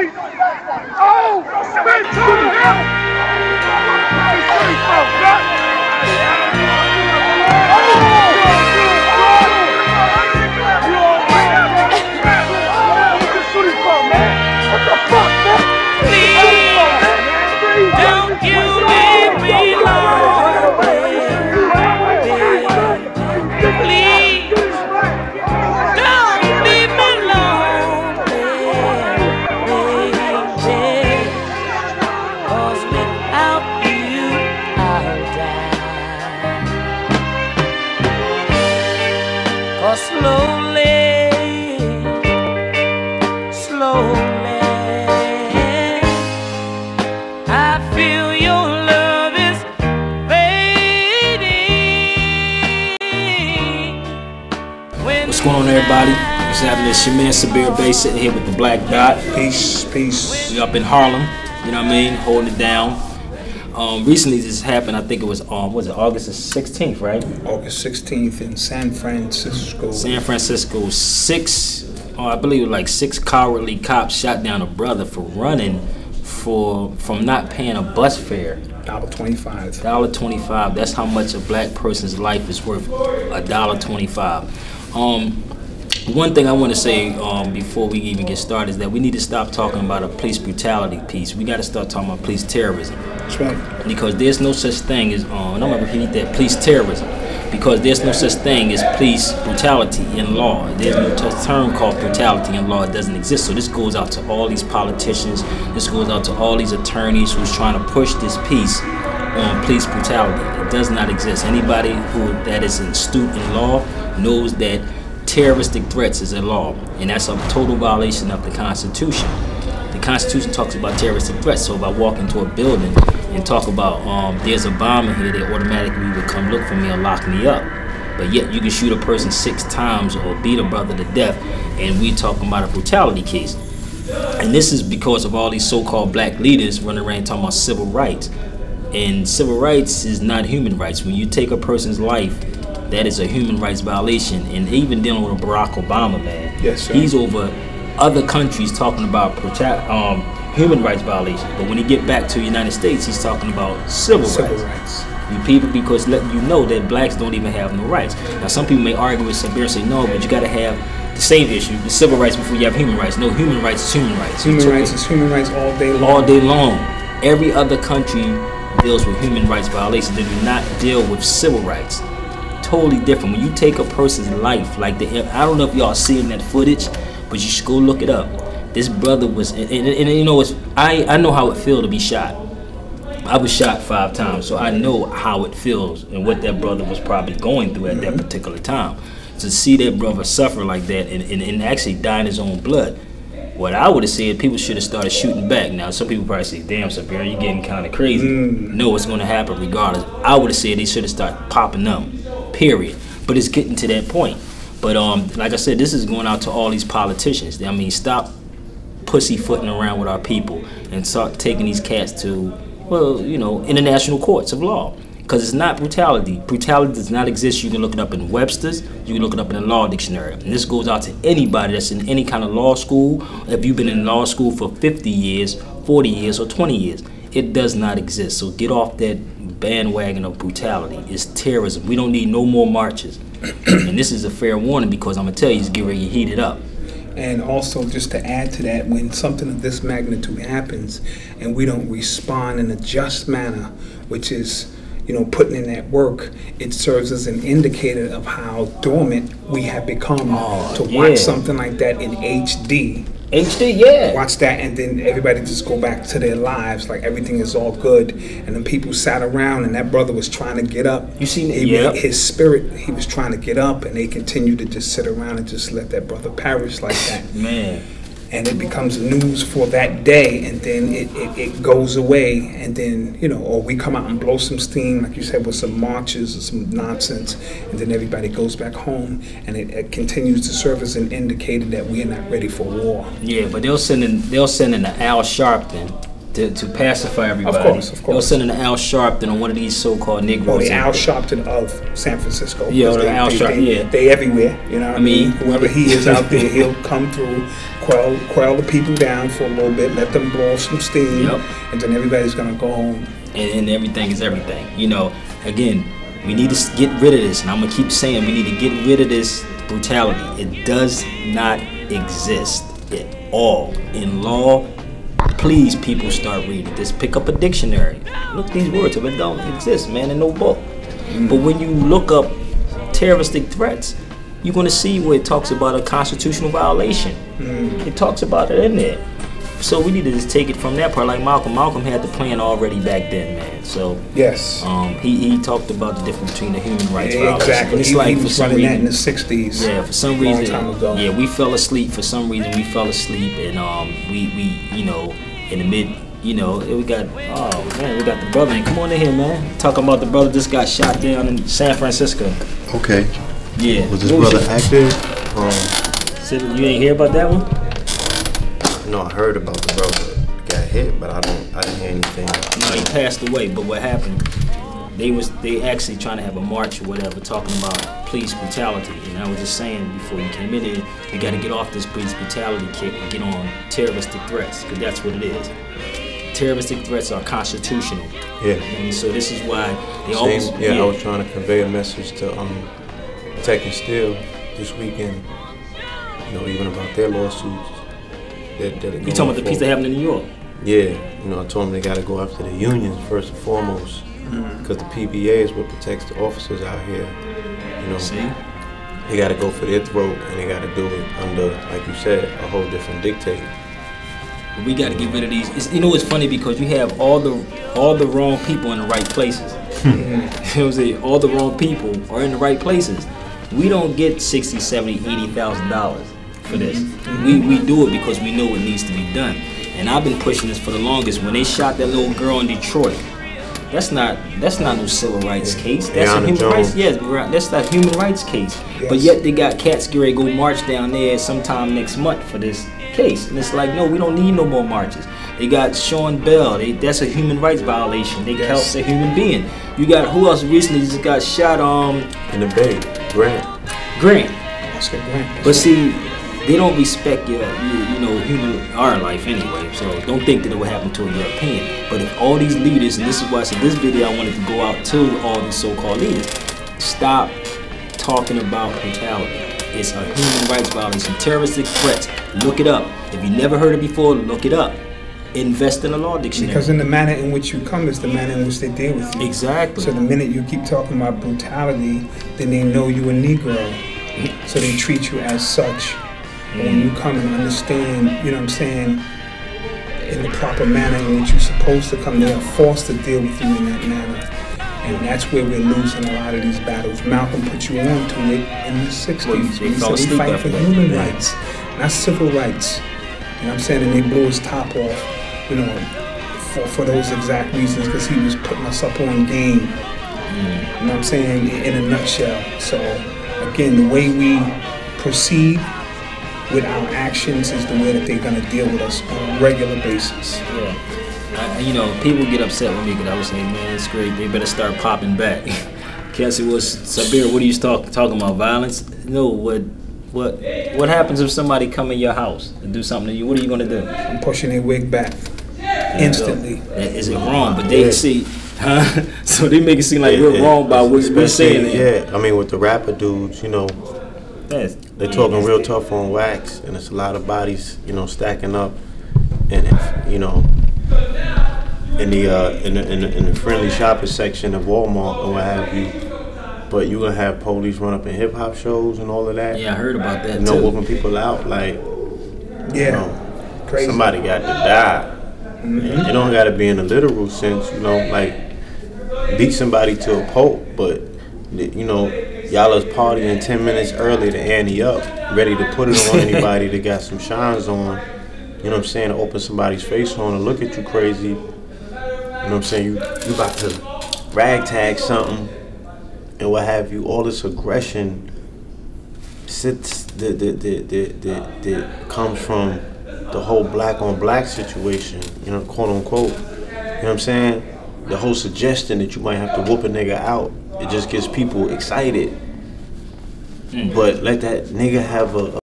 Oh, man, turn the hell! What the fuck, man? Please, don't you leave me alone, please, don't leave me alone, baby, 'cause without you I'll die, 'cause slowly I feel your love is fading. What's going on, everybody? What's happening? It's your man Sabir Bay sitting here with the black dot. Peace, peace. We up in Harlem, you know what I mean, holding it down. Recently this happened, I think it was August the 16th, right? August 16th in San Francisco. San Francisco, I believe it was like 6 cowardly cops shot down a brother for running from not paying a bus fare. $1.25. $1.25. That's how much a black person's life is worth. $1.25. One thing I want to say before we even get started is that we need to stop talking about a police brutality piece. We got to start talking about police terrorism. That's right. Because there's no such thing as, and I'm going to repeat that, police terrorism. Because there's no such thing as police brutality in law. There's no such term called brutality in law. It doesn't exist. So this goes out to all these politicians. This goes out to all these attorneys who's trying to push this piece on police brutality. It does not exist. Anybody that is astute in law knows that terroristic threats is a law, and that's a total violation of the Constitution. The Constitution talks about terroristic threats. So if I walk into a building and talk about there's a bomb in here, they automatically would come look for me and lock me up. But yet you can shoot a person 6 times or beat a brother to death, and we talking about a brutality case. And this is because of all these so-called black leaders running around talking about civil rights. And civil rights is not human rights. When you take a person's life, that is a human rights violation. And even dealing with Barack Obama, man, yes, sir. He's over other countries talking about human rights violations, but when he get back to the United States, he's talking about civil rights. You people, because letting you know that blacks don't even have no rights. Now, some people may argue with Sabir and say, no, but you got to have the same issue, the civil rights, before you have human rights. No, human rights is human rights. Human rights is human rights all day long. All day long. Every other country deals with human rights violations. They do not deal with civil rights. Totally different. When you take a person's life, like I don't know if y'all seen that footage, but you should go look it up. This brother was, and you know, I know how it feels to be shot. I was shot 5 times, so I know how it feels and what that brother was probably going through at that particular time. To see that brother suffer like that and actually die in his own blood. What I would have said, people should have started shooting back. Now, some people probably say, damn, Sabir, you're getting kind of crazy. No, it's going to happen regardless. I would have said they should have started popping them, period. But it's getting to that point. But like I said, this is going out to all these politicians. I mean, stop pussyfooting around with our people and start taking these cats to, well, you know, international courts of law. Because it's not brutality. Brutality does not exist. You can look it up in Webster's. You can look it up in the law dictionary. And this goes out to anybody that's in any kind of law school. If you've been in law school for 50 years, 40 years, or 20 years, it does not exist. So get off that bandwagon of brutality. It's terrorism. We don't need no more marches. And this is a fair warning, because I'm going to tell you, it's getting ready to heat it up. And also, just to add to that, when something of this magnitude happens and we don't respond in a just manner, which is, you know, putting in that work, it serves as an indicator of how dormant we have become watch something like that in HD. HD, yeah. Watch that, and then everybody just go back to their lives like everything is all good. And then people sat around, and that brother was trying to get up. You seen it? Yeah. His spirit, he was trying to get up, and they continued to just sit around and just let that brother perish like that. Man. And it becomes news for that day, and then it goes away, and then, you know, or we come out and blow some steam, like you said, with some marches or some nonsense, and then everybody goes back home, and it continues to serve as an indicator that we are not ready for war. Yeah, but they'll send in the Al Sharpton to pacify everybody. Of course. They'll send an Al Sharpton on one of these so-called Negroes. Oh, the Al Sharpton of San Francisco. Yeah, the Al Sharpton. They everywhere. You know what I mean? Whoever he is out there, he'll come through, quell the people down for a little bit, let them blow off some steam, and then everybody's gonna go home. And everything is everything. You know, again, we need to get rid of this, and I'm gonna keep saying we need to get rid of this brutality. It does not exist at all in law. Please, people, start reading this. Pick up a dictionary. Look these words. If it don't exist, man, in no book. But when you look up terroristic threats, you're gonna see where it talks about a constitutional violation. It talks about it in there. So we need to just take it from that part. Like Malcolm had the plan already back then, man. So yes, he talked about the difference between the human rights violation. Exactly. It's he like was running that in the '60s. Yeah, for some reason. Long time ago. Yeah, we fell asleep. For some reason, we fell asleep, and we you know, in the mid, you know, we got we got the brother. Come on in here, man. Talking about the brother just got shot down in San Francisco. Okay. Yeah. Was this brother active? You ain't hear about that one? No, I heard about the brother got hit, but I didn't hear anything. No, he passed away. But what happened? They actually trying to have a march or whatever, talking about police brutality. And I was just saying before you came in here, we got to get off this police brutality kick and get on terroristic threats, because that's what it is. Terroristic threats are constitutional. Yeah. And so this is why they always. I was trying to convey a message to Tech and Steel this weekend. You know, even about their lawsuits. You talking about the piece that happened in New York? Yeah, you know, I told them they got to go after the unions first and foremost, because the PBA is what protects the officers out here. You know, they got to go for their throat, and they got to do it under, like you said, a whole different dictate. We got to get rid of these. You know, it's funny because you have all the wrong people in the right places. You know what I'm saying? All the wrong people are in the right places. We don't get $60,000, $70,000, $80,000 for this. We do it because we know it needs to be done. And I've been pushing this for the longest. When they shot that little girl in Detroit, that's not no civil rights case. That's a human rights. Yes, that's a human rites case. Yes. But yet they got cats getting ready to go march down there sometime next month for this case. And it's like, no, we don't need no more marches. They got Sean Bell. That's a human rights violation. They helped a human being. You got who else recently just got shot? In the Bay, Grant. Oscar Grant. But see, they don't respect your our life anyway. So don't think that it will happen to a European. But if all these leaders, and this is why I said this video I wanted to go out to all these so-called leaders, stop talking about brutality. It's a human rights violation. Terroristic threats. Look it up. If you never heard it before, look it up. Invest in a law dictionary. Because in the manner in which you come is the manner in which they deal with you. Exactly. So the minute you keep talking about brutality, then they know you a Negro. So they treat you as such. When you come and understand, you know what I'm saying, in the proper manner in which you're supposed to come, they are forced to deal with you in that manner. And that's where we're losing a lot of these battles. Malcolm put you on to it in the 60s. He said we fight for human rights, not civil rights. You know what I'm saying? And they blew his top off, you know, for those exact reasons, because he was putting us up on game. You know what I'm saying? In a nutshell. So, again, the way we proceed with our actions is the way that they're going to deal with us on a regular basis. Yeah. You know, people get upset with me because I was saying, man, it's great. They better start popping back. Cassie was, Sabir, what are you talking about? Violence? No, what happens if somebody come in your house and do something to you? What are you going to do? I'm pushing their wig back instantly. Is it wrong? But they see, so they make it seem like we're wrong by what we're saying. Yeah, I mean, with the rapper dudes, you know, they're talking real tough on wax, and it's a lot of bodies, you know, stacking up, and you know, in the friendly shopper section of Walmart or what have you. But you're gonna have police run up in hip hop shows and all of that. Yeah, I heard about that. You know, whooping people out, like, yeah, you know, crazy. Somebody got to die. It don't gotta be in a literal sense, you know, like beat somebody to a pulp, but you know, y'all is partying 10 minutes early to ante up, ready to put it on anybody that got some shines on. You know what I'm saying? To open somebody's face on and look at you crazy. You know what I'm saying? You about to ragtag something and what have you. All this aggression that comes from the whole black on black situation, you know, quote unquote. You know what I'm saying? The whole suggestion that you might have to whoop a nigga out, it just gets people excited. But let that nigga have a